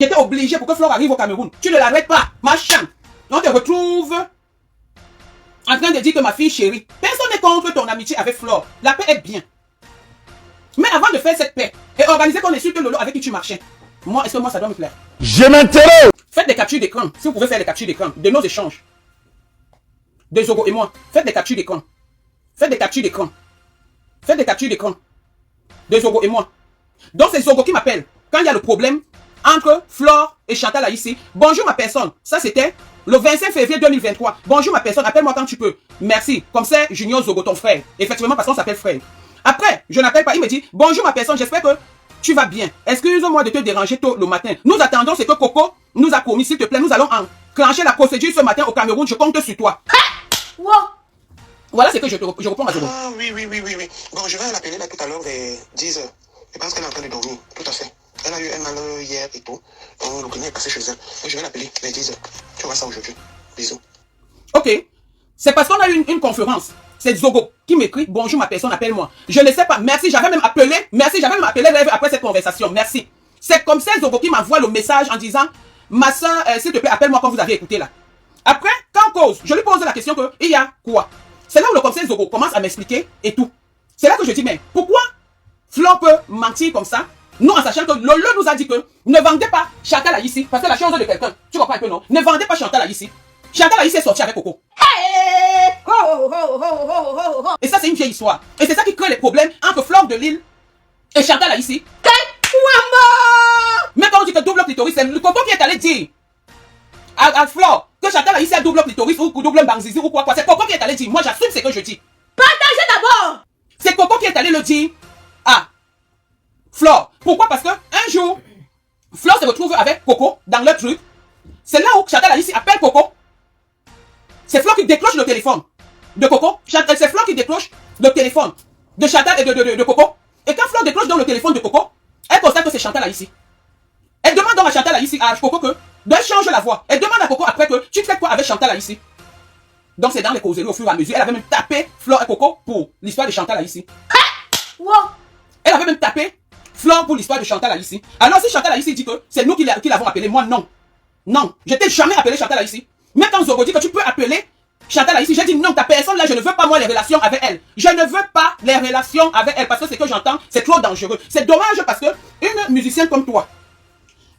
J'étais obligé pour que Flore arrive au Cameroun. Tu ne l'arrêtes pas, machin. On te retrouve en train de dire que ma fille chérie. Personne n'est contre ton amitié avec Flore. La paix est bien. Mais avant de faire cette paix et organiser qu'on insulte Lolo avec qui tu marchais, moi, est-ce que moi ça doit me plaire? Je m'interroge. Faites des captures d'écran. Si vous pouvez faire des captures d'écran de nos échanges. De Zogo et moi. Faites des captures d'écran. Faites des captures d'écran. Faites des captures d'écran. De Zogo et moi. Donc c'est Zogo qui m'appelle. Quand il y a le problème entre Flore et Chantal ici. Bonjour ma personne. Ça c'était le 25 février 2023. Bonjour ma personne. Appelle-moi quand tu peux. Merci. Comme c'est Junior Zogo, ton frère. Effectivement parce qu'on s'appelle frère. Après, je n'appelle pas. Il me dit, bonjour ma personne. J'espère que tu vas bien. Excuse-moi de te déranger tôt le matin. Nous attendons ce que Coco nous a promis. S'il te plaît, nous allons enclencher la procédure ce matin au Cameroun. Je compte sur toi. Wow. Voilà ce que je réponds à Zogo. Ah oui. Bon, je vais l'appeler là tout à l'heure vers 10 h. Je pense qu'elle est en train de dormir. Tout à fait. Elle a eu un mal hier et tout. Donc, le client est passé chez elle. Donc, je vais l'appeler vers 10 h. Tu vois ça aujourd'hui. Bisous. Ok. C'est parce qu'on a eu une conférence. C'est Zogo qui m'écrit, bonjour ma personne, appelle-moi. Je ne sais pas, merci, j'avais même appelé Rêve après cette conversation, merci. C'est comme ça Zogo qui m'envoie le message en disant, ma soeur, s'il te plaît, appelle-moi quand vous avez écouté là. Après, quand cause, je lui pose la question que, il y a quoi? C'est là où le conseil Zogo commence à m'expliquer et tout. C'est là que je dis, mais pourquoi Flore peut mentir comme ça? Nous, en sachant que Lolo nous a dit que ne vendez pas Chantal ici, parce que la chose de quelqu'un, tu comprends un peu, non? Ne vendez pas Chantal ici. Chantal ici est sortie avec Coco. Hey! Ho. Et ça, c'est une vieille histoire. Et c'est ça qui crée les problèmes entre Flore de Lille et Chantal ici. Mais quand on dit que double clitoris, c'est le Coco qui est allé dire à Flore que Chantal ici a double clitoris ou double banzizi ou quoi. C'est Coco qui est allé dire. Moi, j'assume ce que je dis. Partagez d'abord. C'est Coco qui est allé le dire à Flore. Pourquoi? Parce que un jour, Flore se retrouve avec Coco dans leur truc. C'est là où Chantal ici appelle Coco. C'est Flore qui décroche le téléphone de Coco. C'est Flore qui décroche le téléphone de Chantal et de Coco. Et quand Flore décroche dans le téléphone de Coco, elle constate que c'est Chantal ici. Elle demande donc à Chantal ici, à Coco que elle change la voix. Elle demande à Coco après que tu fais quoi avec Chantal ici. Donc c'est dans les causeries au fur et à mesure. Elle avait même tapé Flore et Coco pour l'histoire de Chantal ici. Wow. Elle avait même tapé Flore pour l'histoire de Chantal ici. Alors si Chantal ici dit que c'est nous qui l'avons appelé, moi non. Non, je t'ai jamais appelé Chantal ici. Mais quand Zogo dit que tu peux appeler Chantal ici, j'ai dit non, ta personne là, je ne veux pas moi les relations avec elle. Je ne veux pas les relations avec elle parce que ce que j'entends, c'est trop dangereux. C'est dommage parce que une musicienne comme toi,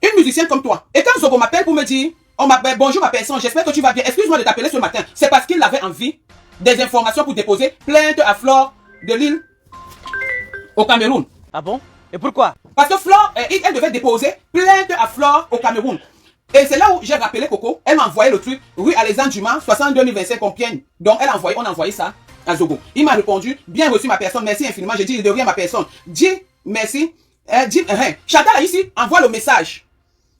et quand Zogo m'appelle pour me dire, on m'appelle, bonjour ma personne, j'espère que tu vas bien, excuse-moi de t'appeler ce matin, c'est parce qu'il avait envie des informations pour déposer plainte à Flore de Lille au Cameroun. Ah bon? Et pourquoi? Parce que Flore, elle devait déposer plainte à Flore au Cameroun. Et c'est là où j'ai rappelé Coco. Elle m'a envoyé le truc. Oui, Alexandre Dumas, 62 025 Compiègne. Donc, on a envoyé ça à Zogo. Il m'a répondu, bien reçu ma personne, merci infiniment. J'ai dit, de rien ma personne. Dis, merci. Chantal ici, envoie le message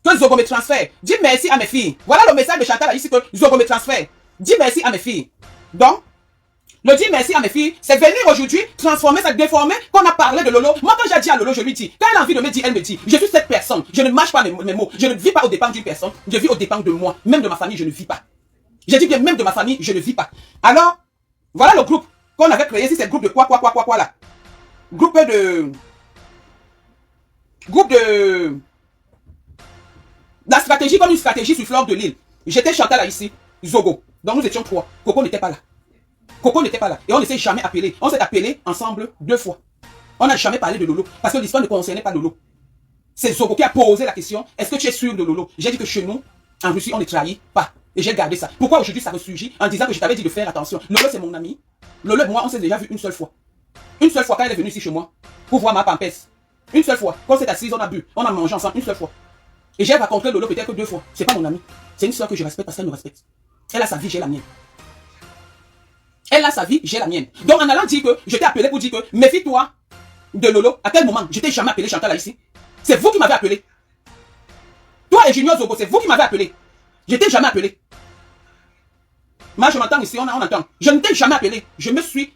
que Zogo me transfère. Dis merci à mes filles. Voilà le message de Chantal ici que Zogo me transfère. Dis merci à mes filles. Donc, le dire merci à mes filles, c'est venir aujourd'hui transformer, ça déformer qu'on a parlé de Lolo. Moi, quand j'ai dit à Lolo, je lui dis, quand elle a envie de me dire, elle me dit, je suis cette personne, je ne mâche pas mes mots, je ne vis pas aux dépens d'une personne, je vis aux dépens de moi, même de ma famille, je ne vis pas. J'ai dit bien, même de ma famille, je ne vis pas. Alors, voilà le groupe qu'on avait créé, si c'est le groupe de quoi là. Groupe de la stratégie comme une stratégie sur Flore de Lille. J'étais Chantal ici, Zogo. Donc nous étions 3. Coco n'était pas là. Coco n'était pas là. Et on ne s'est jamais appelé. On s'est appelé ensemble 2 fois. On n'a jamais parlé de Lolo. Parce que l'histoire ne concernait pas Lolo. C'est Zogo qui a posé la question. Est-ce que tu es sûr de Lolo? J'ai dit que chez nous, en Russie, on ne trahit pas. Et j'ai gardé ça. Pourquoi aujourd'hui ça ressurgit en disant que je t'avais dit de faire attention? Lolo, c'est mon ami. Lolo et moi, on s'est déjà vu une seule fois. Une seule fois quand elle est venue ici chez moi. Pour voir ma pampesse. Une seule fois. Quand on s'est assis, on a bu. On a mangé ensemble une seule fois. Et j'ai rencontré Lolo peut-être que 2 fois. C'est pas mon ami. C'est une soeur que je respecte parce qu'elle me respecte. Elle a sa vie, j'ai la mienne. Elle a sa vie, j'ai la mienne. Donc en allant dire que je t'ai appelé pour dire que méfie-toi de Lolo, à quel moment? Je t'ai jamais appelé Chantal ici. C'est vous qui m'avez appelé. Toi et Junior Zogo, c'est vous qui m'avez appelé. Je t'ai jamais appelé. Moi je m'entends ici, on entend. Je ne t'ai jamais appelé. Je me suis...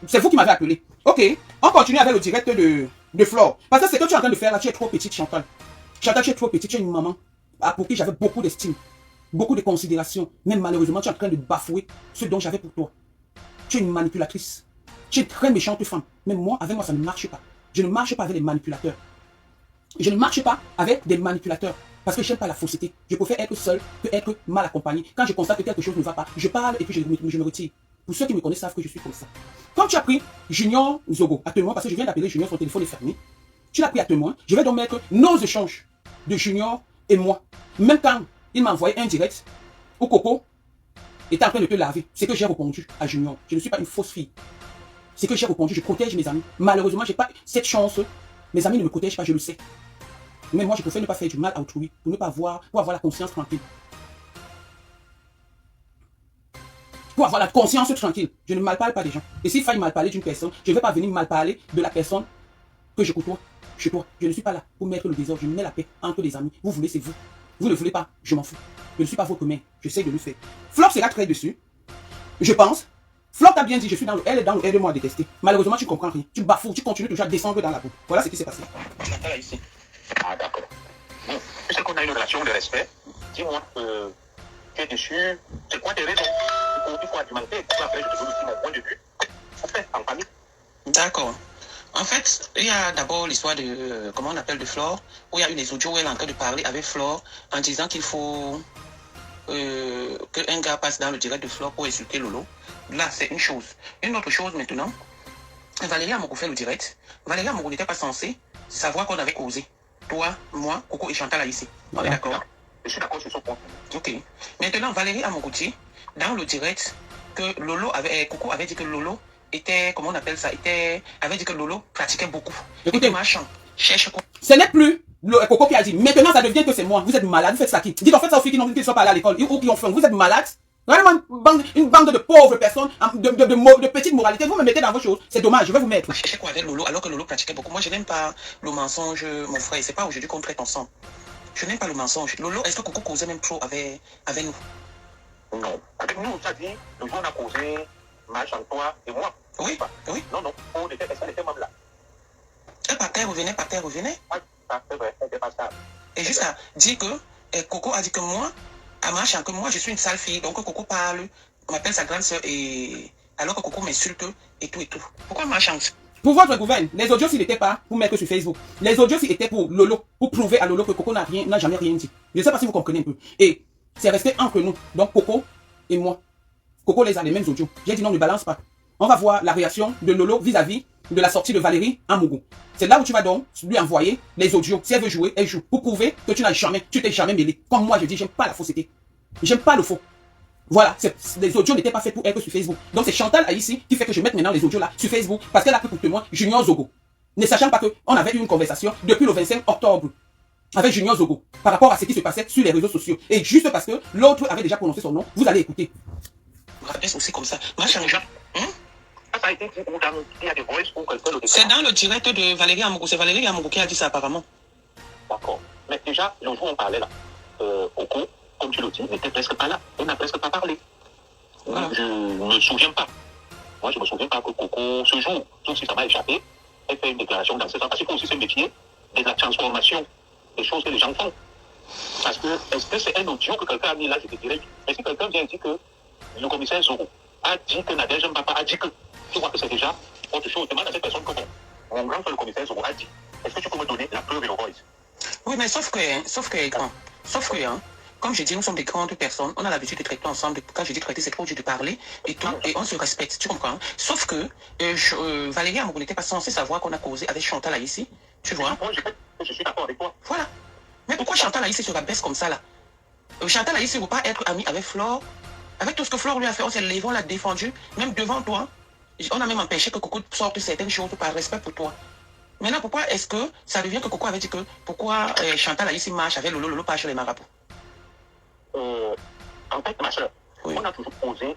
C'est vous qui m'avez appelé. Ok, on continue avec le direct de Flore. Parce que ce que tu es en train de faire là, tu es trop petite Chantal. Chantal, tu es trop petite, tu es une maman pour qui j'avais beaucoup d'estime. Beaucoup de considération, mais malheureusement, tu es en train de bafouer ce dont j'avais pour toi. Tu es une manipulatrice. Tu es une très méchante femme. Mais moi, avec moi, ça ne marche pas. Je ne marche pas avec les manipulateurs. Je ne marche pas avec des manipulateurs. Parce que je n'aime pas la fausseté. Je préfère être seul que être mal accompagné. Quand je constate que quelque chose ne va pas, je parle et puis je me retire. Pour ceux qui me connaissent savent que je suis comme ça. Comme tu as pris Junior Zogo à témoin, parce que je viens d'appeler Junior, son téléphone est fermé. Tu l'as pris à témoin. Je vais donc mettre nos échanges de Junior et moi. Même quand il m'a envoyé un direct où Coco était en train de te laver, c'est que j'ai répondu à Junior. Je ne suis pas une fausse fille. C'est que j'ai répondu, je protège mes amis. Malheureusement, je n'ai pas cette chance. Mes amis ne me protègent pas, je le sais. Mais moi, je préfère ne pas faire du mal à autrui, pour ne pas avoir, pour avoir la conscience tranquille. Pour avoir la conscience tranquille. Je ne mal parle pas des gens. Et s'il faille mal parler d'une personne, je ne vais pas venir mal parler de la personne que je côtoie chez toi. Je ne suis pas là pour mettre le désordre, je mets la paix entre les amis. Vous voulez, c'est vous. Vous ne voulez pas, je m'en fous. Je ne suis pas votre mère, j'essaie de le faire. Flop sera très dessus. Je pense. Flop t'a bien dit, je suis dans le elle est dans le aide-moi à détester. Malheureusement, tu ne comprends rien. Tu bafoues, tu continues toujours à descendre dans la boue. Voilà ce qui s'est passé. Là, ici. Ah, d'accord. Bon, puisque qu'on a une relation de respect, dis-moi, tu es déçu, c'est quoi tes raisons? Il faut argumenter, puis après, je te donne aussi mon point de vue. On fait en famille. D'accord. En fait, il y a d'abord l'histoire de, comment on appelle, de Flore, où il y a eu des audios où elle est en train de parler avec Flore en disant qu'il faut qu'un gars passe dans le direct de Flore pour insulter Lolo. Là, c'est une chose. Une autre chose maintenant, Valérie Amogo fait le direct. Valérie Amogo n'était pas censée savoir qu'on avait causé. Toi, moi, Coco et Chantal là ici. On est d'accord? Je suis d'accord sur ce point. Ok. Maintenant, Valérie Amogo dit, dans le direct, que Lolo avait, Coco avait dit que Lolo était, comment on appelle ça, avait dit que Lolo pratiquait beaucoup. Écoutez, machin, cherche quoi. ce n'est plus le Coco qui a dit. Maintenant, ça devient que c'est moi. Vous êtes malade, vous faites ça qui? Dites en fait ça aux filles qui ne sont pas allées à l'école ou qui ont faim. Vous êtes malade. Vraiment une bande de pauvres personnes, de petites moralités. Vous me mettez dans vos choses. C'est dommage, je vais vous mettre. Cherchez quoi avec Lolo alors que Lolo pratiquait beaucoup. Moi, je n'aime pas le mensonge, mon frère. C'est pas aujourd'hui qu'on traite ensemble. Je n'aime pas le mensonge. Lolo, est-ce que Coco causait même trop avec nous? Non. Avec nous, tu as dit, le jour on a causé, Mal, toi et moi. Oui, oui. Non, on était, elle était même là. Et par terre revenait. Ah, c'est vrai, elle était pas stable. Et jusqu'à dire que Coco a dit que moi, à Machan, que moi je suis une sale fille, donc Coco parle, on m'appelle sa grande soeur et alors que Coco m'insulte et tout. Pourquoi Machan? Pour votre gouverne, les audios s'ils n'étaient pas pour mettre sur Facebook. Les audios s'ils étaient pour Lolo, pour prouver à Lolo que Coco n'a jamais rien dit. Je ne sais pas si vous comprenez un peu. Et c'est resté entre nous. Donc Coco et moi. Coco les a les mêmes audios. J'ai dit non, ne balance pas. On va voir la réaction de Lolo vis-à-vis de la sortie de Valérie Amogo. C'est là où tu vas donc lui envoyer les audios. Si elle veut jouer, elle joue. Pour prouver que tu t'es jamais mêlé. Comme moi, je dis, j'aime pas la fausseté. J'aime pas le faux. Voilà, les audios n'étaient pas faits pour être sur Facebook. Donc c'est Chantal ici qui fait que je mette maintenant les audios là sur Facebook parce qu'elle a pris pour témoin Junior Zogo. Ne sachant pas qu'on avait eu une conversation depuis le 25 octobre avec Junior Zogo par rapport à ce qui se passait sur les réseaux sociaux. Et juste parce que l'autre avait déjà prononcé son nom, vous allez écouter. Rabaisse aussi comme ça. Machin, Ça a été dit où il y a des voices ou quelqu'un le c'est dans le direct de Valérie Amogo. C'est Valérie Amogo qui a dit ça apparemment. D'accord. Mais déjà, le jour où on parlait là, Coco, comme tu le dis, n'était presque pas là. Elle n'a presque pas parlé. Voilà. Je ne me souviens pas. Moi, je ne me souviens pas que Coco, ce jour, tout si ça m'a échappé, elle fait une déclaration dans ce sens. Parce qu'il faut aussi ce métier de la transformation des choses que les gens font. Parce que, est-ce que c'est un audio que quelqu'un a mis là, je te dirais. Mais si quelqu'un vient dire que le commissaire Zoro a dit que Nadège Mbapa a dit que, tu vois que c'est déjà autre chose. Demande à cette personne que bon, mon grand frère, le commissaire Zoro a dit. Est-ce que tu peux me donner la preuve et le voice? Oui, mais sauf que, grand. Sauf que, hein, comme je dis, nous sommes des grandes personnes. On a l'habitude de traiter ensemble. Quand je dis traiter, c'est trop obligé de parler et tout. Et on se respecte. Tu comprends? Sauf que Valérie Amogo n'était pas censée savoir qu'on a causé avec Chantal ici. Tu vois? Moi, je suis d'accord avec toi. Voilà. Mais pourquoi Chantal ici se rabaisse comme ça là? Chantal ici ne veut pas être amie avec Flore. Avec tout ce que Flore lui a fait, on s'est levé, on l'a défendu. Même devant toi. On a même empêché que Coco sorte certaines choses par respect pour toi. Maintenant, pourquoi est-ce que ça devient que Coco avait dit que pourquoi Chantal ici marche avec Lolo pas chez les marabouts? En fait, ma soeur, oui. On a toujours posé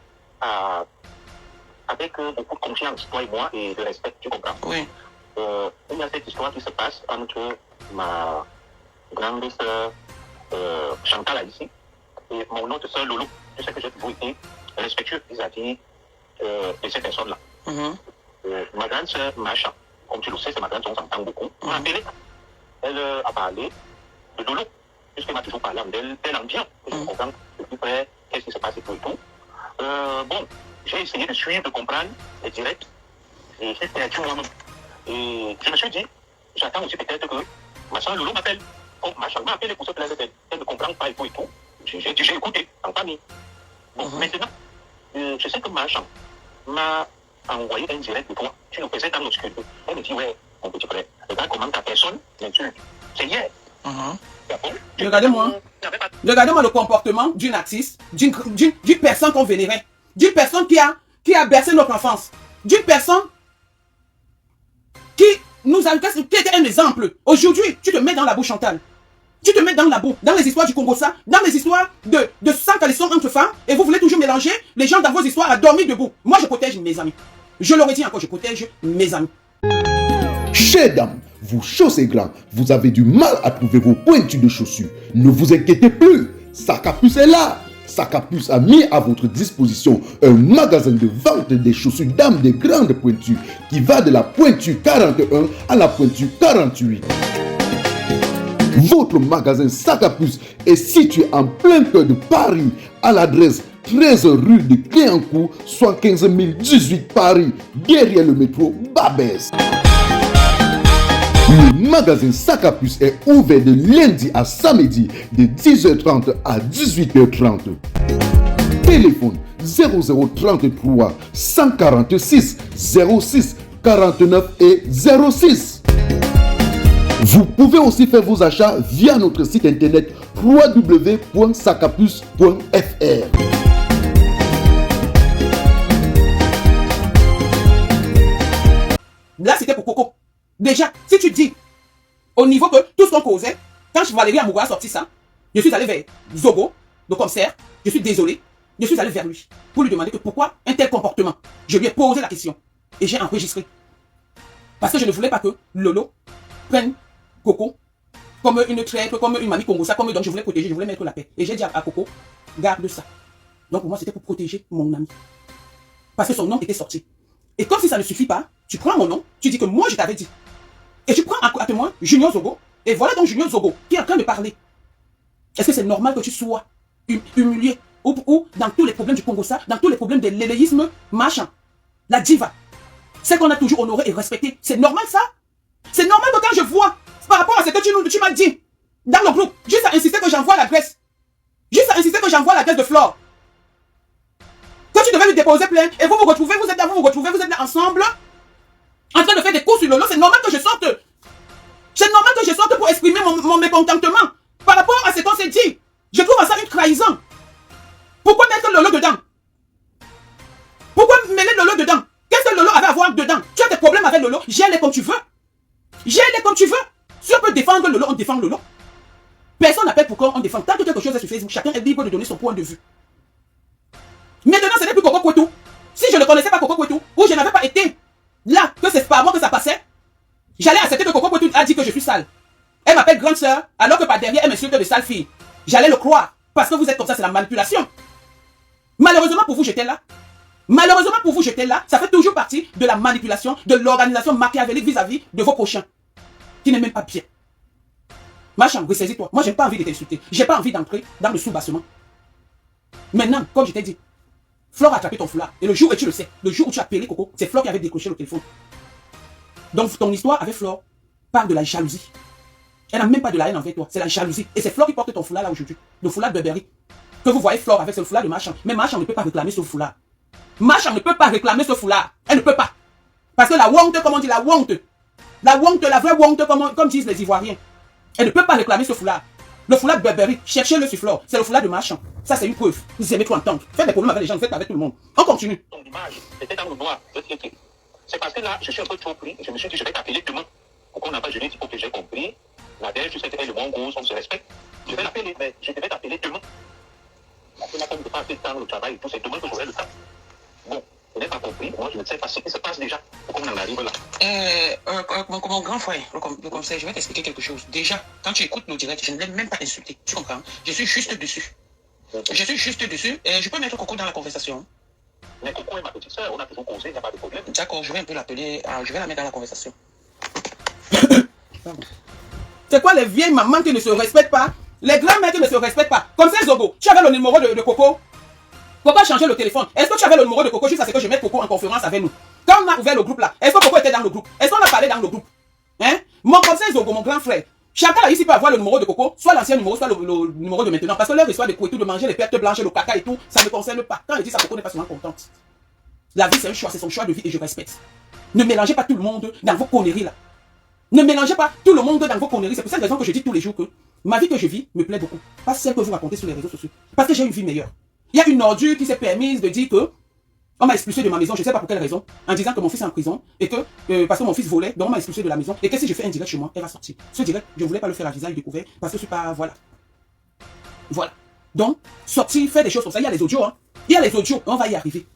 avec beaucoup de confiance, toi et moi, et de respect, tu comprends? Oui. Il y a cette histoire qui se passe entre ma grande sœur Chantal ici et mon autre sœur Lolo. Je sais que j'ai toujours été respectueux vis-à-vis de ces personnes-là. Ma grande sœur Macha, comme tu le sais, c'est ma grande sœur, on s'entend beaucoup. On a appelé, elle a parlé de Lolo. Puisqu'elle m'a toujours parlé d'elle en bien. Je comprends de plus près qu'est-ce qui se passe et tout et tout. Bon, j'ai essayé de suivre, de comprendre les directs. Et j'ai perdu moi-même. Et je me suis dit, j'attends aussi peut-être que Machin, Lolo m'appelle. Oh, machin m'a appelé pour se plaindre elle ne comprend pas et tout et tout. J'ai écouté en famille. Bon, maintenant, je sais que Machin m'a envoyé un direct de toi. Tu nous faisais dans l'obscurité. Elle me dit, ouais, mon petit frère, regarde comment ta personne m'insulte. C'est hier. Regardez-moi. Regardez-moi le comportement d'une artiste, d'une personne qu'on vénérait, d'une personne qui a bercé notre enfance, d'une personne qui était un exemple. Aujourd'hui, tu te mets dans la boue, Chantal. Tu te mets dans la boue, dans les histoires du Congo, ça, dans les histoires de sang caleçon entre femmes, et vous voulez toujours mélanger les gens dans vos histoires à dormir debout. Moi, je protège mes amis. Je l'aurais dit encore, je protège mes amis. Chers dames, vos chausses grands, vous avez du mal à trouver vos pointures de chaussures. Ne vous inquiétez plus, Sakapus est là. Sakapus a mis à votre disposition un magasin de vente des chaussures dames de grandes pointures qui va de la pointure 41 à la pointure 48. Votre magasin Sakapus est situé en plein cœur de Paris à l'adresse 13 rue de Cléancourt, soit 15 018 Paris, derrière le métro Babès. Le magasin Sakapus est ouvert de lundi à samedi de 10h30 à 18h30. Téléphone 0033 146 06 49 et 06. Vous pouvez aussi faire vos achats via notre site internet www.sakapus.fr. Là, c'était pour Coco. Déjà, si tu dis, au niveau que tout ce qu'on causait, quand Valérie Amoura a sorti ça, je suis allé vers Zogo, le commissaire, je suis désolé, je suis allé vers lui pour lui demander que pourquoi un tel comportement. Je lui ai posé la question et j'ai enregistré. Parce que je ne voulais pas que Lolo prenne Coco comme une traître, comme une mamie congosa, comme donc je voulais protéger, je voulais mettre la paix. Et j'ai dit à Coco, garde ça. Donc pour moi, c'était pour protéger mon ami. Parce que son nom était sorti. Et comme si ça ne suffit pas, tu prends mon nom, tu dis que moi je t'avais dit. Et tu prends à témoin Junior Zogo. Et voilà donc Junior Zogo qui est en train de parler. Est-ce que c'est normal que tu sois humilié ou dans tous les problèmes du Congo, ça, dans tous les problèmes de l'éléisme, machin, la diva, c'est qu'on a toujours honoré et respecté. C'est normal ça? C'est normal que quand je vois, par rapport à ce que tu m'as dit dans le groupe, juste à insister que j'envoie l'adresse. Juste à insister que j'envoie l'adresse de Flore. Que tu devais lui déposer plainte et vous vous retrouvez, vous êtes là ensemble, en train de faire des courses sur Lolo. C'est normal que je sorte. C'est normal que je sorte pour exprimer mon mécontentement par rapport à ce qu'on s'est dit. Je trouve ça une trahison. Pourquoi mettre Lolo dedans? Pourquoi mêler Lolo dedans? Qu'est-ce que Lolo avait à voir dedans? Tu as des problèmes avec Lolo, gère-les comme tu veux. Gère-les comme tu veux. Si on peut défendre Lolo, on défend Lolo. Personne n'appelle pourquoi on défend. Tant que quelque chose est sur Facebook, chacun est libre de donner son point de vue. Maintenant, ce n'est plus Coco Kwetu. Si je ne connaissais pas Coco Kwetu, ou je n'avais pas été là, que c'est par moi que ça passait, j'allais accepter que Coco Kwetu a dit que je suis sale. Elle m'appelle grande sœur, alors que par derrière, elle m'insulte de sale fille. J'allais le croire, parce que vous êtes comme ça, c'est la manipulation. Malheureusement pour vous, j'étais là. Malheureusement pour vous, j'étais là. Ça fait toujours partie de la manipulation, de l'organisation machiavélique vis-à-vis de vos prochains, qui n'est même pas bien. Machin, ressaisis-toi. Moi, j'ai pas envie de t'insulter. J'ai pas envie d'entrer dans le sous-bassement. Maintenant, comme je t'ai dit, Flore a attrapé ton foulard. Et le jour où tu le sais, le jour où tu as appelé Coco, c'est Flore qui avait décroché le téléphone. Donc ton histoire avec Flore parle de la jalousie. Elle n'a même pas de la haine envers toi, c'est la jalousie. Et c'est Flore qui porte ton foulard là aujourd'hui. Le foulard de Burberry. Que vous voyez Flore avec ce foulard de Machan. Mais Machan ne peut pas réclamer ce foulard. Machan ne peut pas réclamer ce foulard. Elle ne peut pas. Parce que la honte, comme on dit, la honte, la vraie honte, comme disent les Ivoiriens. Elle ne peut pas réclamer ce foulard. Le foulard de Burberry, cherchez-le sur Flore. C'est le foulard de Machan. Ça, c'est une preuve. Vous aimez trop entendre. Faites des problèmes avec les gens, vous faites avec tout le monde. On continue. Ton image était dans le noir. C'est parce que là, je suis un peu trop pris. Je me suis dit, je vais t'appeler demain. Pourquoi on n'a pas jeudi, il faut que j'ai compris. La dernière, je sais qu'elle est le bon gros, on se respecte. Je vais l'appeler, mais je devais t'appeler demain. Parce que là, comme je passe le temps, le travail et tout, c'est demain que j'aurai le temps. Bon, je n'ai pas compris. Moi, je ne sais pas ce qui se passe déjà. Pourquoi on en arrive là? Mon grand frère, le conseil, je vais t'expliquer quelque chose. Déjà, quand tu écoutes nos directs, je ne l'ai même pas insulté. Tu comprends? Je suis juste dessus. Je suis juste dessus. Et je peux mettre Coco dans la conversation. Mais Coco est ma petite soeur, on a toujours causé, il n'y a pas de problème. D'accord, je vais un peu l'appeler. Je vais la mettre dans la conversation. C'est quoi les vieilles mamans qui ne se respectent pas? Les grands-mères qui ne se respectent pas? Comme ça, Zogo, tu avais le numéro de Coco. Pourquoi changer le téléphone? Est-ce que tu avais le numéro de Coco juste à ce que je mette Coco en conférence avec nous? Quand on a ouvert le groupe là, est-ce que Coco était dans le groupe? Est-ce qu'on a parlé dans le groupe? Hein? Mon conseil, Zogo, mon grand frère, Chantal a ici peut avoir le numéro de Coco, soit l'ancien numéro, soit le numéro de maintenant. Parce que leur histoire de couper tout, de manger les pertes blanches, le caca et tout, ça ne me concerne pas. Quand elle dit ça, Coco n'est pas souvent contente. La vie, c'est un choix, c'est son choix de vie et je respecte. Ne mélangez pas tout le monde dans vos conneries là. Ne mélangez pas tout le monde dans vos conneries. C'est pour cette raison que je dis tous les jours que ma vie que je vis me plaît beaucoup. Pas celle que vous racontez sur les réseaux sociaux. Parce que j'ai une vie meilleure. Il y a une ordure qui s'est permise de dire que on m'a expulsé de ma maison, je ne sais pas pour quelle raison, en disant que mon fils est en prison et que parce que mon fils volait, donc on m'a expulsé de la maison et que si je fais un direct chez moi, elle va sortir. Ce direct, je ne voulais pas le faire à visage découvert parce que je suis pas, voilà. Voilà. Donc, sortir, faire des choses comme ça, il y a les audios, hein. Il y a les audios, on va y arriver.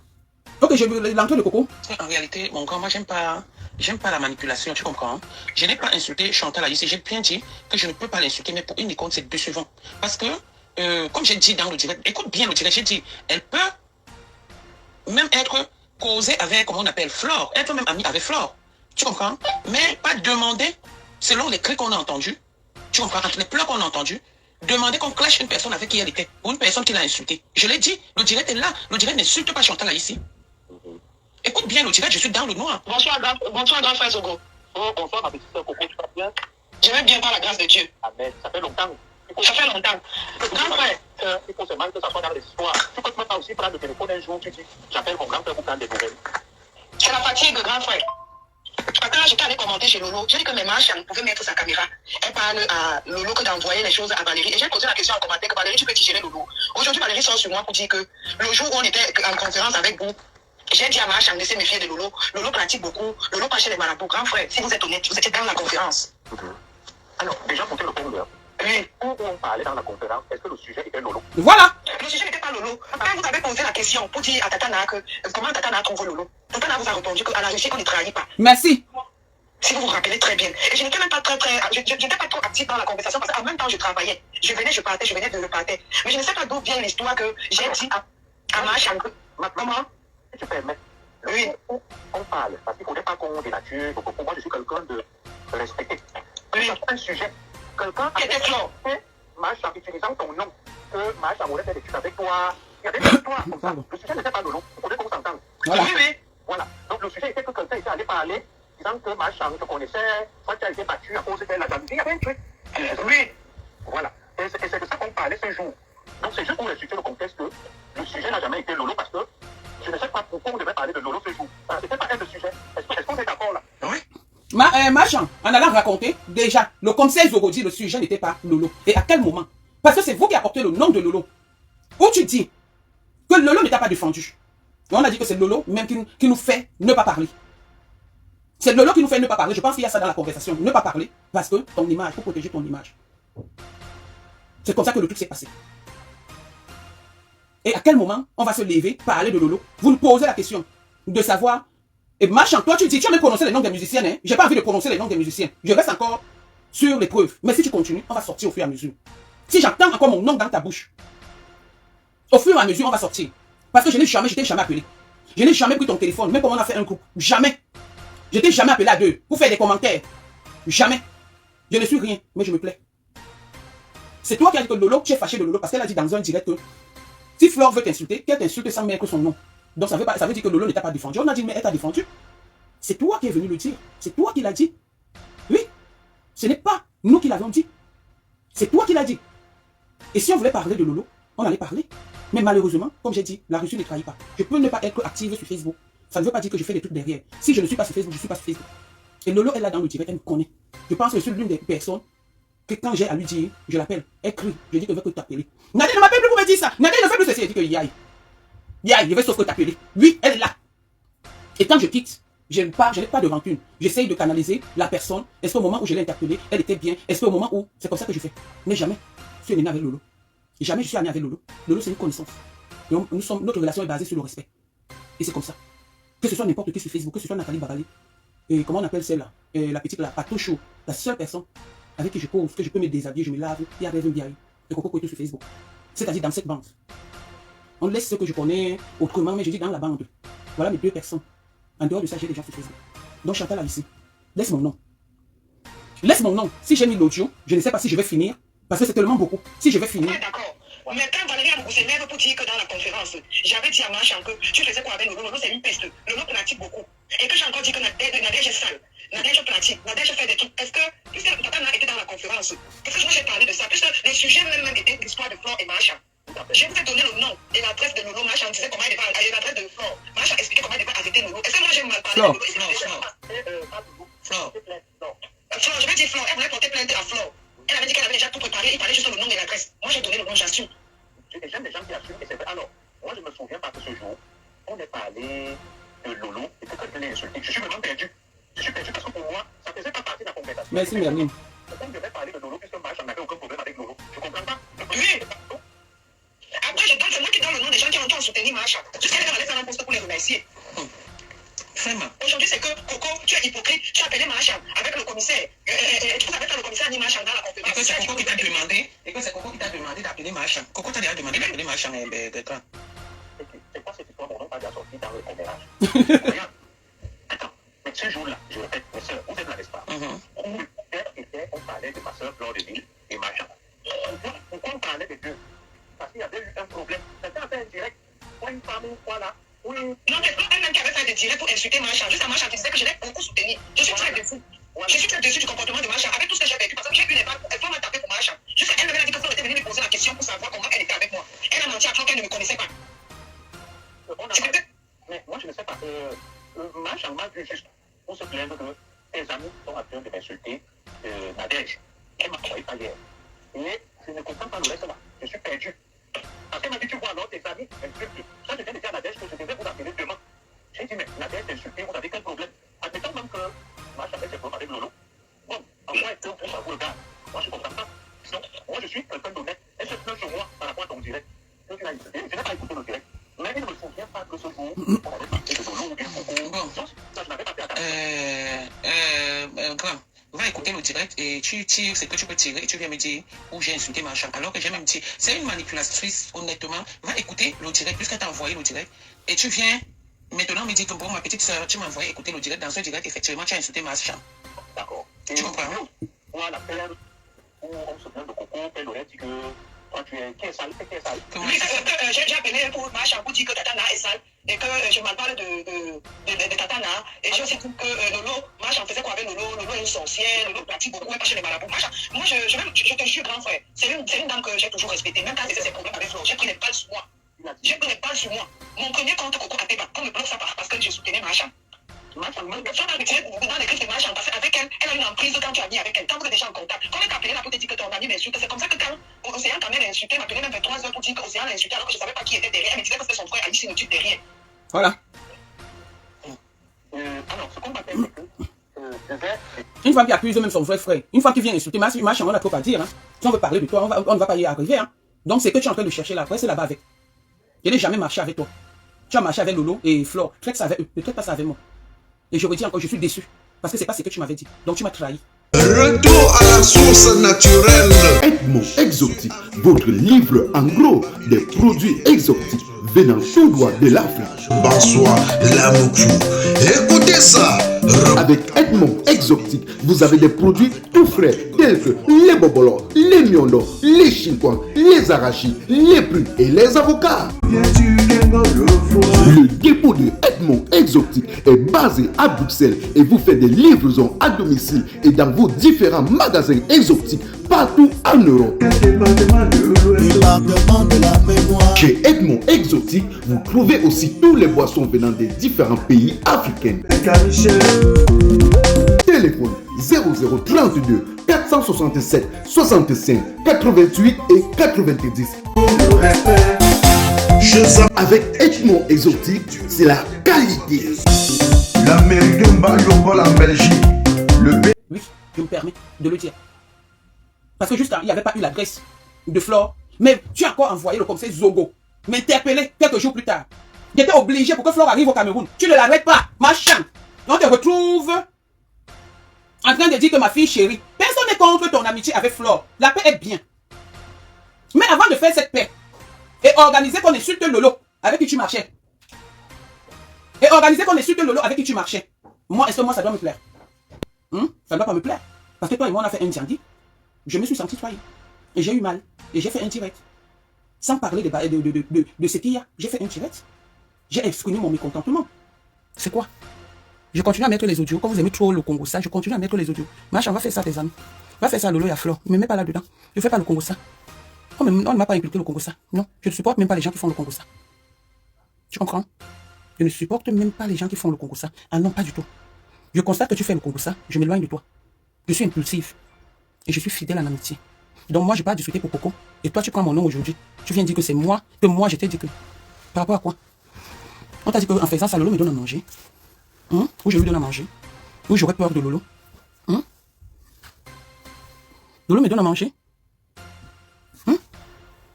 Ok, je veux l'entrée de Coco. En réalité, mon grand, moi, j'aime pas la manipulation, tu comprends? Je n'ai pas insulté Chantal ici. J'ai bien dit que je ne peux pas l'insulter, mais pour une icône, c'est décevant. Parce que, comme j'ai dit dans le direct, écoute bien le direct, j'ai dit, elle peut même être causée avec, comment on appelle, Flore. Elle peut même amie avec Flore. Tu comprends? Mais pas demander, selon les cris qu'on a entendus, tu comprends, entre les pleurs qu'on a entendus, demander qu'on clash une personne avec qui elle était, ou une personne qui l'a insultée. Je l'ai dit, le direct est là. Le direct n'insulte pas Chantal ici. Écoute bien le direct, je suis dans le noir. Bonsoir, grand frère Zogo. Oh, bonsoir, ma petite soeur Coco, tu vas bien? Je vais bien par la grâce de Dieu. Amen, ça fait longtemps. Ça fait longtemps. Grand frère. Il faut seulement que ça soit dans l'histoire. Tu peux pas aussi prendre le téléphone un jour, tu dis, j'appelle mon grand frère pour prendre des nouvelles. C'est la fatigue, grand frère. Quand j'étais allé commenter chez Lolo, j'ai dit que mes marches, elle pouvait mettre sa caméra. Elle parle à Lolo que d'envoyer les choses à Valérie. Et j'ai posé la question en commentaire que Valérie, tu peux digérer Lolo. Aujourd'hui, Valérie sort sur moi pour dire que le jour où on était en conférence avec vous, j'ai dit à ma chambre de se méfier de Lolo. Lolo pratique beaucoup. Lolo passe chez les marabouts. Grand frère, si vous êtes honnête, vous étiez dans la conférence. Alors, déjà pour te répondre, Oui. où on parlait dans la conférence, est-ce que le sujet était Lolo? Voilà. Le sujet n'était pas Lolo. Quand vous avez posé la question pour dire à Tatana que comment Tatana a trouvé Lolo, Tatana vous a répondu qu'à la Russie, on ne trahit pas. Merci. Si vous vous rappelez très bien. Et je n'étais même pas je n'étais pas trop active dans la conversation parce qu'en même temps, je travaillais. Je venais, je partais, je venais de repartir. Mais je ne sais pas d'où vient l'histoire que j'ai dit à ma chambre. Comment? Si tu permets, Oui. on parle, parce qu'il ne faudrait pas qu'on dénature. Donc, pour moi, je suis quelqu'un de respecté. Oui. Un sujet, quelqu'un Qui était Flore. Marche en utilisant ton nom, que Marche a voulu faire des études avec toi. Il y avait des histoires comme ça. Le sujet n'était pas Lolo. Il faudrait qu'on s'entende. Voilà. Oui, oui. Voilà. Donc, le sujet était que quelqu'un était allé parler, disant que Marche te connaissait, soit tu as été battu à cause de la jalousie. Il y avait un truc. Oui. Voilà. Et c'est de ça qu'on parlait ce jour. Donc, c'est juste pour expliquer le contexte que le sujet n'a jamais été Lolo parce que je ne sais pas pourquoi on devait parler de Lolo ce jour. C'était pas un de sujet. Est-ce qu'on est d'accord là? Oui. Machin, en allant raconter, déjà, le conseil Zogo dit le sujet n'était pas Lolo. Et à quel moment? Parce que c'est vous qui apportez le nom de Lolo. Où tu dis que Lolo ne t'a pas défendu. Et on a dit que c'est Lolo même qui nous fait ne pas parler. C'est Lolo qui nous fait ne pas parler. Je pense qu'il y a ça dans la conversation. Ne pas parler parce que ton image, pour protéger ton image. C'est comme ça que le truc s'est passé. Et à quel moment on va se lever, parler de Lolo? Vous nous posez la question de savoir. Et machin, toi tu dis, tu as même prononcé les noms des musiciens, hein? J'ai pas envie de prononcer les noms des musiciens. Je reste encore sur les preuves. Mais si tu continues, on va sortir au fur et à mesure. Si j'entends encore mon nom dans ta bouche, au fur et à mesure, on va sortir. Parce que je t'ai jamais appelé. Je n'ai jamais pris ton téléphone, même comme on a fait un groupe. Jamais. Je t'ai jamais appelé à deux pour faire des commentaires. Jamais. Je ne suis rien, mais je me plais. C'est toi qui as dit que Lolo, tu es fâché de Lolo parce qu'elle a dit dans un direct que si Flore veut t'insulter, qu'elle t'insulte sans mettre son nom. Donc ça veut dire que Lolo ne t'a pas défendu. On a dit mais elle t'a défendu. C'est toi qui es venu le dire. C'est toi qui l'as dit. Oui. Ce n'est pas nous qui l'avons dit. C'est toi qui l'as dit. Et si on voulait parler de Lolo, on allait parler. Mais malheureusement, comme j'ai dit, la Russie ne trahit pas. Je peux ne pas être active sur Facebook. Ça ne veut pas dire que je fais des trucs derrière. Si je ne suis pas sur Facebook, je ne suis pas sur Facebook. Et Lolo est là dans le direct, elle me connaît. Je pense que je suis l'une des personnes que quand j'ai à lui dire, je l'appelle, elle crie, je dis que je veux que t'appeler. Nadine ne m'appelle plus pour me dire ça. Nadine ne fait plus ceci, elle dit que Yaï, je vais sauf que t'appeler. Oui, elle est là. Et quand je quitte, je n'ai pas de rancune. J'essaye de canaliser la personne. Est-ce qu'au moment où je l'ai interpellée, elle était bien? Est-ce qu'au moment où, c'est comme ça que je fais? Mais jamais, je suis ami avec Lolo. Et jamais je suis ami avec Lolo. Lolo, c'est une connaissance. Et notre relation est basée sur le respect. Et c'est comme ça. Que ce soit n'importe qui sur Facebook, que ce soit Nathalie Babalé, et comment on appelle celle-là, la petite, la Patouchou, la seule personne avec qui je pose, que je peux me déshabiller, je me lave, et avec un biaï, et Coco Koito sur Facebook. C'est-à-dire dans cette bande. On laisse ce que je connais autrement, mais je dis dans la bande. Voilà mes deux personnes. En dehors de ça, j'ai des gens sur Facebook. Donc Chantal là ici. Laisse mon nom. Laisse mon nom. Si j'ai mis l'audio, je ne sais pas si je vais finir, parce que c'est tellement beaucoup. Si je vais finir. Oui, d'accord. Mais quand Valérie a s'élève pour dire que dans la conférence, j'avais dit à Marche que tu faisais quoi avec Lolo? Lolo, c'est une peste. Lolo pratique beaucoup. Et que j'ai encore dit que Nadège est sale. Nadège pratique. Nadège fait des trucs. Est-ce que, puisque papa n'a été dans la conférence, sens. Parce que moi, j'ai parlé de ça. Puisque le sujet même était l'histoire de Flore et Macha. Je vous ai donné le nom et l'adresse de Lolo. Macha, on disait comment il était l'adresse de Flore. Macha expliquait comment il était arrêté Lolo. Est-ce que moi, j'ai mal parlé Flore. de Lolo? Flore. Flore, je vais dire Flore. Elle voulait porter plainte à Flore. Elle avait dit qu'elle avait déjà tout préparé. Il parlait juste le nom et l'adresse. Moi, j'ai donné le nom, j'assume. J'aime les gens qui assument et c'est vrai. Alors, moi, je me souviens pas que ce jour, on est parlé de Lolo et que quelqu'un l'a insulté. Je suis vraiment perdu. Je suis perdu parce que pour moi, ça faisait pas partie de la conversation. Merci, Merlin. On devait parler de Lolo puisque Macha n'avait aucun problème avec Lolo. Je comprends pas. Oui. Après, c'est moi qui donne le nom des gens qui ont soutenu Macha. Jusqu'à là, on allait faire un poste pour les remercier. Vraiment. Aujourd'hui, c'est que Coco, tu es hypocrite. Tu as appelé Macha avec le commissaire. Tu savais faire le commissaire ni Macha dans la Et que conférence. c'est Coco qui t'a demandé, d'appeler Macha. Coco t'a déjà demandé d'appeler Macha, Bertrand. C'est quoi cette histoire? Mon nom pas déjà sorti dans le commérage. Regarde. Attends. Mais ce jour-là, je répète, mes soeurs, vous êtes là, n'est-ce pas? Où le père était, on parlait de ma soeur Flore de Lille et Macha. Pourquoi on parlait des deux? Parce qu'il y avait eu un problème. C'était un peu indirect. Pour une femme, une fois là. Oui. Non, mais c'est elle-même qui avait fait des directs pour insulter Macha. Juste à Macha qui disait que je l'ai beaucoup soutenu. Je suis très déçue. Je suis très déçue du comportement de Macha avec tout ce que j'ai vécu. Parce que j'ai eu les balles. Elle m'a tapé pour Macha. Juste elle a dit que Flore était venue me poser la question pour savoir comment elle était avec moi. Elle a menti à Flore qu'elle ne me connaissait pas. Mais moi, je ne sais pas. Macha m'a vu juste pour se plaindre que tes amis sont en train de m'insulter. Nadège. Elle m'a croyé pas hier. Mais je ne comprends pas le reste là. Je suis perdu. Parce qu'elle m'a dit, tu vois alors tes amis m'insultent. Ça, je viens de dire à Nadège que je devais vous appeler demain. J'ai dit, mais Nadège t'insulter, vous avez quel problème? Admettons même que Macha avait ses problèmes avec Lolo. Bon, en quoi est-ce qu'on s'avoue le gars? Moi, je ne comprends pas. Donc, moi, je suis quelqu'un d'honnête. Elle se plaint sur moi par rapport à ton direct. Je n'ai pas écouté le direct. Mais il ne me souvient pas que ce jour, on avait parlé de Lolo ou bien Coco. Ça, je n'avais pas fait attention. Grand, va écouter le direct et tu tires ce que tu peux tirer et tu viens me dire où j'ai insulté Macha. Alors que j'ai même dit, c'est une manipulatrice, honnêtement. Va écouter le direct puisqu'elle t'a envoyé le direct et tu viens maintenant me dire que bon, ma petite soeur, tu m'as envoyé écouter le direct. Dans ce direct, effectivement, tu as insulté Macha. D'accord. Tu comprends? Moi, la période où on se plaint de Coco, elle aurait dit que toi, tu es qui est sale, qui est sale. Oui, j'ai appelé pour Macha pour dire que Tatana est sale et que je me parle de Tatana. Et j'ai aussi dit que Lolo, Macha, on faisait quoi avec Lolo? Lolo est une sorcière, Lolo pratique beaucoup, elle pas chez les marabouts. Macha, moi, je te jure, grand frère, c'est une dame que j'ai toujours respectée. Même quand elle faisait ses problèmes avec Flore, j'ai pris les balles sur moi. J'ai pris les balles sur moi. Mon premier compte Coco a Teba, qu'on me bloque ça parce que je soutenais Macha. Macha, moi, ça m'a retiré dans les griffes de Macha parce qu'avec elle, elle a une emprise quand tu as mis avec elle. Quand vous êtes déjà en contact, quand elle t'a appelé là pour te dire que ton ami m'insulte, c'est comme ça que quand Océane ta mère l'a insulté, m'a appelé même 23 heures pour dire qu'Océane l'a insulté alors que je ne savais pas qui était derrière. Elle me disait que c'était son frère Alice Sinutude derrière. Voilà. Alors, ce qu'on m'appelle, c'est que Une femme qui accuse même son vrai frère, une femme qui vient insulter Macha, on n'a trop à dire. Hein. Si on veut parler de toi, on ne va pas y arriver. Hein. Donc c'est que tu es en train de chercher là. Après, c'est là-bas avec. Je n'ai jamais marché avec toi. Tu as marché avec Lolo et Flore. Traite ça avec eux. Ne traite pas ça avec moi. Et je redis encore, je suis déçu. Parce que c'est pas ce que tu m'avais dit. Donc tu m'as trahi. Retour à la source naturelle. Edmond Exotique, votre livre en gros des produits exotiques venant tout droit de l'Afrique. Bonsoir, Lamoukou. Écoutez ça. Avec Edmond Exotique, vous avez des produits tout frais tels que les bobolos, les miondons, les chinquans, les arachides, les prunes et les avocats. Le dépôt de Edmond Exotique est basé à Bruxelles et vous fait des livraisons à domicile et dans vos différents magasins exotiques partout en Europe. Chez Edmond Exotique, vous trouvez aussi tous les boissons venant des différents pays africains. Téléphone 0032 467 65 88 et 90. Avec Edmond Exotique, c'est la qualité. L'Américain Bayobol en Belgique. Oui, je me permets de le dire. Parce que juste il n'y avait pas eu l'adresse de Flore. Mais tu as encore envoyé le commissaire Zogo m'interpeller quelques jours plus tard. J'étais obligé pour que Flore arrive au Cameroun. Tu ne l'arrêtes pas, machin. On te retrouve en train de dire que ma fille chérie, personne n'est contre ton amitié avec Flore. La paix est bien. Mais avant de faire cette paix, et organiser qu'on insulte Lolo avec qui tu marchais. Et organiser qu'on insulte Lolo avec qui tu marchais. Moi, est-ce que moi ça doit me plaire? Ça ne doit pas me plaire. Parce que toi et moi on a fait un direct. Je me suis senti trahi. Et j'ai eu mal. Et j'ai fait un direct. Sans parler de ce qu'il y a. J'ai fait un direct. J'ai exprimé mon mécontentement. C'est quoi? Je continue à mettre les audios. Quand vous aimez trop le Congo, ça, je continue à mettre les audios. Machin, on va faire ça, tes amis. Va faire ça à Lolo et à Flore. Ne me mets pas là-dedans. Je fais pas le Congo ça. On ne m'a pas inculqué le Congo ça. Non, je ne supporte même pas les gens qui font le Congo ça. Tu comprends? Je ne supporte même pas les gens qui font le Congo ça. Ah non, pas du tout. Je constate que tu fais le Congo ça. Je m'éloigne de toi. Je suis impulsive. Et je suis fidèle en amitié. Donc moi, je n'ai pas discuté pour Coco. Et toi, tu prends mon nom aujourd'hui. Tu viens dire que c'est moi, je t'ai dit que... Par rapport à quoi? On t'a dit qu'en faisant ça, Lolo me donne à manger. Ou je lui donne à manger. Ou j'aurais peur de Lolo. Lolo me donne à manger.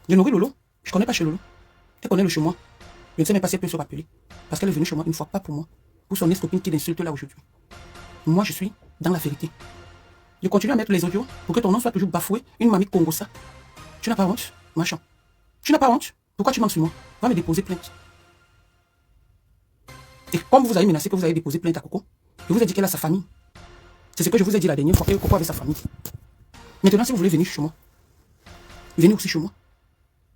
Je nourris Lolo. Je ne connais pas chez Lolo. Elle connaît le chez moi. Je ne sais même pas si elle peut se rappeler. Parce qu'elle est venue chez moi une fois, pas pour moi. Pour son ex-copine qui l'insulte là aujourd'hui. Moi, je suis dans la vérité. Je continue à mettre les audios pour que ton nom soit toujours bafoué. Une mamie Congo ça. Tu n'as pas honte, machin. Tu n'as pas honte. Pourquoi tu mens sur moi? Va me déposer plainte. Et comme vous avez menacé que vous avez déposé plainte à Coco, je vous ai dit qu'elle a sa famille. C'est ce que je vous ai dit la dernière fois. Et Coco avait sa famille. Maintenant, si vous voulez venir chez moi, venez aussi chez moi.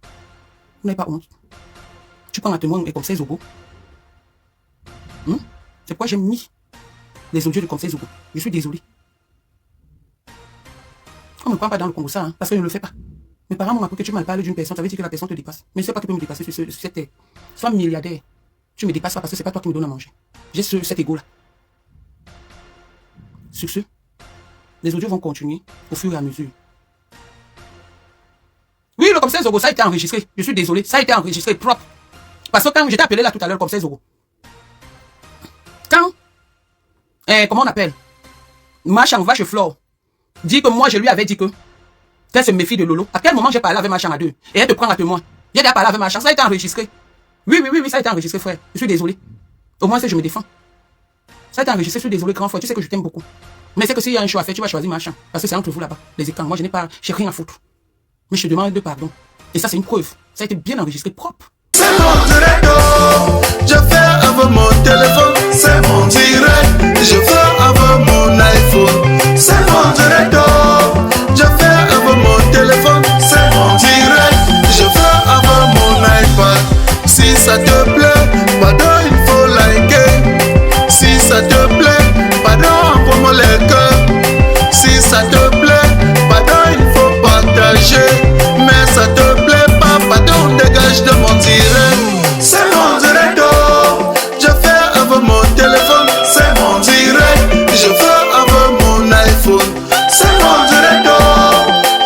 Vous n'avez pas honte. Tu prends un témoin et comme ça, Zogo. C'est pourquoi j'ai mis les audios de comme ça, Zogo. Je suis désolé. On ne me prend pas dans le Congo ça, parce que je ne le fais pas. Mes parents m'ont appris que tu m'as parlé d'une personne, ça veut dire que la personne te dépasse. Mais c'est pas qui peut me dépasser sur cette terre. Sois milliardaire. Tu me dépasses pas parce que c'est pas toi qui me donne à manger. J'ai cet ego-là. Sur ce, les audios vont continuer au fur et à mesure. Oui, le comme ça, Zogo, ça a été enregistré. Je suis désolé, ça a été enregistré propre. Parce que quand j'étais appelé là tout à l'heure comme ça, Zogo. Quand, comment on appelle? Machan va chez Flore. Dit que moi, je lui avais dit que qu'elle se méfie de Lolo. À quel moment j'ai parlé avec Machan à deux? Et elle te prend à témoin. J'ai déjà parlé avec Machan, ça a été enregistré. Oui, ça a été enregistré, frère. Je suis désolé. Au moins, je me défends. Ça a été enregistré, je suis désolé, grand frère. Tu sais que je t'aime beaucoup. Mais c'est que s'il y a un choix à faire, tu vas choisir Machan. Parce que c'est entre vous là-bas, les écrans. Moi, j'ai rien à foutre. Mais je te demande de pardon. Et ça, c'est une preuve. Ça a été bien enregistré, propre. C'est mon direct, je fais avec mon téléphone. C'est mon direct, je fais avec mon iPhone. C'est mon direct, je fais avec mon téléphone. C'est mon direct, je fais avec mon iPad. Si ça te plaît, pardon, il faut liker. Si ça te plaît, pardon, envoie-moi les cœurs. Si ça te plaît, pardon, il faut partager. Mais ça te plaît pas, pardon, dégage de mon direct. C'est mon direct, je fais avec mon téléphone. C'est mon direct, je fais avec mon iPhone. C'est mon direct,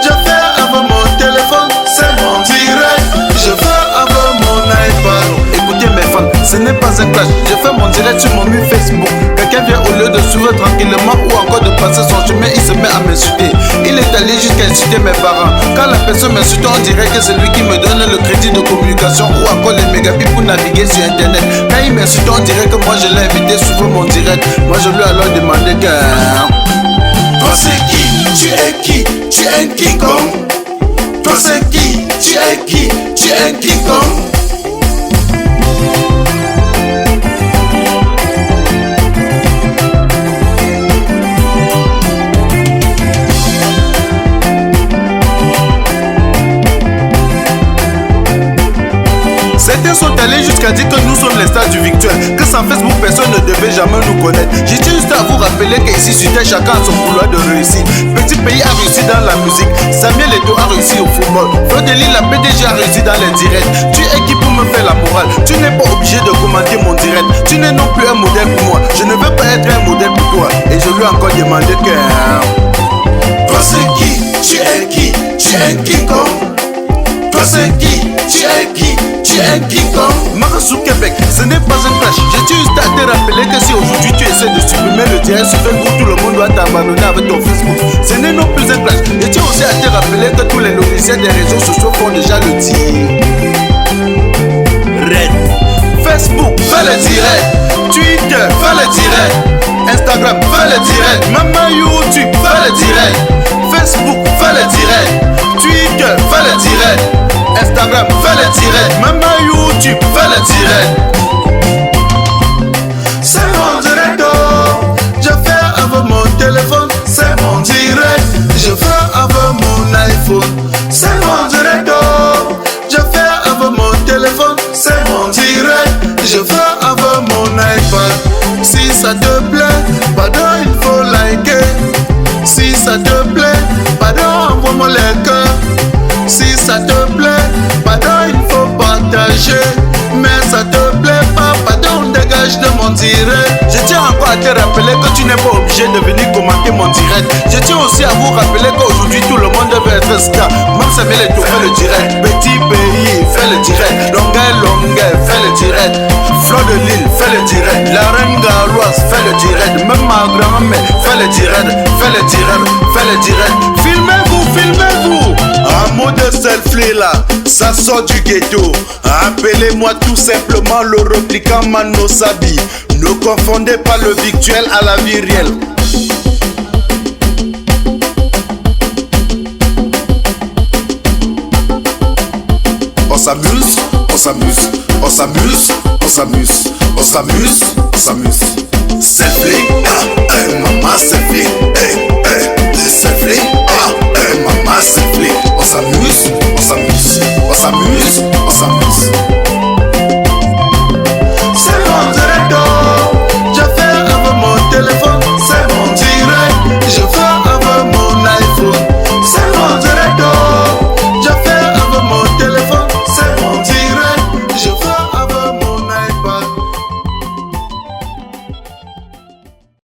je fais avec mon téléphone. C'est mon direct, je fais avec mon iPad. Écoutez mes fans, ce n'est pas un clash. Je fais mon direct sur mon mur Facebook. Quelqu'un vient au lieu de suivre tranquillement ou encore de passer son chemin, il se met à m'insulter. Il est allé jusqu'à insulter mes parents. Quand la personne m'insulte, on dirait que c'est lui qui me donne le crédit de communication ou encore les mégabits pour naviguer sur internet. Quand il m'insulte, on dirait que moi je l'ai invité sur mon direct. Moi je lui ai alors demandé que... Toi c'est qui? Tu es qui? Tu es un King Kong? Toi c'est qui? Tu es qui? Tu es un King Kong? Certains sont allés jusqu'à dire que nous sommes les stars du virtuel, que sans Facebook personne ne devait jamais nous connaître. J'ai juste à vous rappeler qu'ici sur Terre chacun a son couloir de réussite. Petit pays a réussi dans la musique, Samuel Eto'o a réussi au football, Flo de Lille, la PDG a réussi dans les directs. Tu es qui pour me faire la morale? Tu n'es pas obligé de commenter mon direct. Tu n'es non plus un modèle pour moi. Je ne veux pas être un modèle pour toi. Et je lui ai encore demandé que... Toi c'est qui? Tu es qui? Tu es un King Kong? Toi c'est qui? Tu es qui? Tu es un King Kong? Marasou Québec, ce n'est pas un clash. J'ai juste à te rappeler que si aujourd'hui tu essaies de supprimer le direct sur Facebook, tout le monde doit t'abandonner avec ton Facebook. Ce n'est non plus un clash. Et tu as aussi à te rappeler que tous les logiciels des réseaux sociaux font déjà le tir. Red. Facebook, fais le direct. Twitter, fais le direct. Instagram, fais le direct. Maman YouTube, fais le direct. Facebook, fais le direct. Twitter, fais le direct. Instagram, fais le direct. Maman YouTube, fais le direct. C'est mon direct, je fais avec mon téléphone. C'est mon direct, je fais avec mon iPhone. C'est mon direct, je fais avec mon téléphone. C'est mon direct, je fais avec mon iPad. Si ça te plaît, pardon, il faut liker. Si ça te plaît, dégager. Mais ça te plaît pas, pardon, dégage de mon direct. Je tiens encore à te rappeler que tu n'es pas obligé de venir commenter mon direct. Je tiens aussi à vous rappeler qu'aujourd'hui tout le monde veut être star. Même Samuel Eto'o fait le direct. Petit pays fait le direct. Longueur fait le direct. Fleur de Lille fait le direct. La reine galloise fait le direct. Même ma grand-mère fait le direct. Fait le direct. Fait le direct. Filmez-vous, filmez-vous. Un mot de selfie là, ça sort du ghetto. Appelez-moi tout simplement le replicant Mano Sabi. Ne confondez pas le virtuel à la vie réelle. On s'amuse, on s'amuse, on s'amuse, on s'amuse, on s'amuse, on s'amuse. Selfie, maman selfie, selfie, maman selfie. On s'amuse, on s'amuse, on s'amuse.